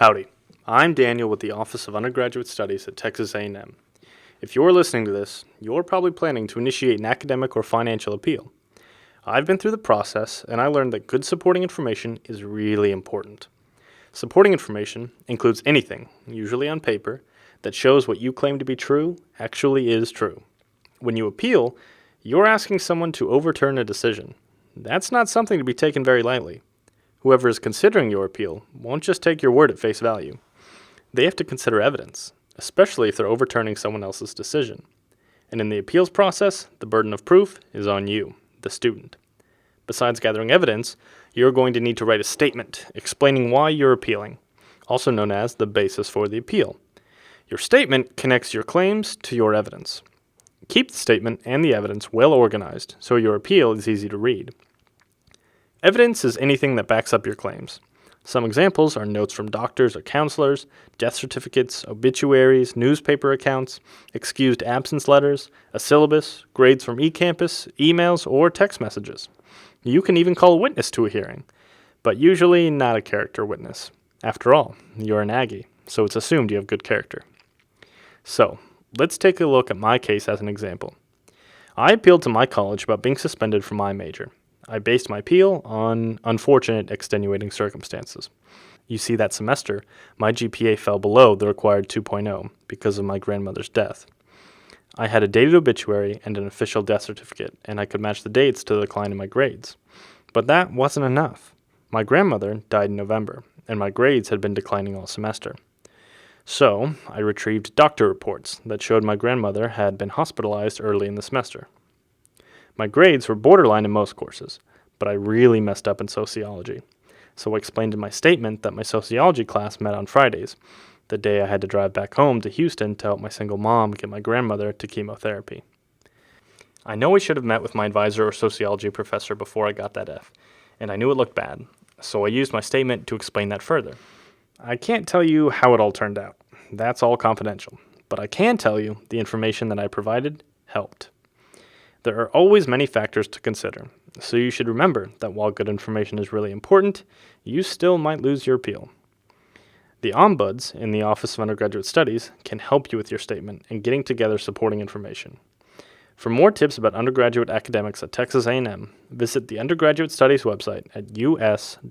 Howdy, I'm Daniel with the Office of Undergraduate Studies at Texas A&M. If you're listening to this, you're probably planning to initiate an academic or financial appeal. I've been through the process, and I learned that good supporting information is really important. Supporting information includes anything, usually on paper, that shows what you claim to be true actually is true. When you appeal, you're asking someone to overturn a decision. That's not something to be taken very lightly. Whoever is considering your appeal won't just take your word at face value. They have to consider evidence, especially if they're overturning someone else's decision. And in the appeals process, the burden of proof is on you, the student. Besides gathering evidence, you're going to need to write a statement explaining why you're appealing, also known as the basis for the appeal. Your statement connects your claims to your evidence. Keep the statement and the evidence well organized so your appeal is easy to read. Evidence is anything that backs up your claims. Some examples are notes from doctors or counselors, death certificates, obituaries, newspaper accounts, excused absence letters, a syllabus, grades from eCampus, emails, or text messages. You can even call a witness to a hearing, but usually not a character witness. After all, you're an Aggie, so it's assumed you have good character. So, let's take a look at my case as an example. I appealed to my college about being suspended from my major. I based my appeal on unfortunate extenuating circumstances. You see, that semester, my GPA fell below the required 2.0 because of my grandmother's death. I had a dated obituary and an official death certificate, and I could match the dates to the decline in my grades. But that wasn't enough. My grandmother died in November, and my grades had been declining all semester. So, I retrieved doctor reports that showed my grandmother had been hospitalized early in the semester. My grades were borderline in most courses, but I really messed up in sociology. So I explained in my statement that my sociology class met on Fridays, the day I had to drive back home to Houston to help my single mom get my grandmother to chemotherapy. I know I should have met with my advisor or sociology professor before I got that F, and I knew it looked bad, so I used my statement to explain that further. I can't tell you how it all turned out. That's all confidential, but I can tell you the information that I provided helped. There are always many factors to consider, so you should remember that while good information is really important, you still might lose your appeal. The Ombuds in the Office of Undergraduate Studies can help you with your statement and getting together supporting information. For more tips about undergraduate academics at Texas A&M, visit the Undergraduate Studies website at us.tamu.edu.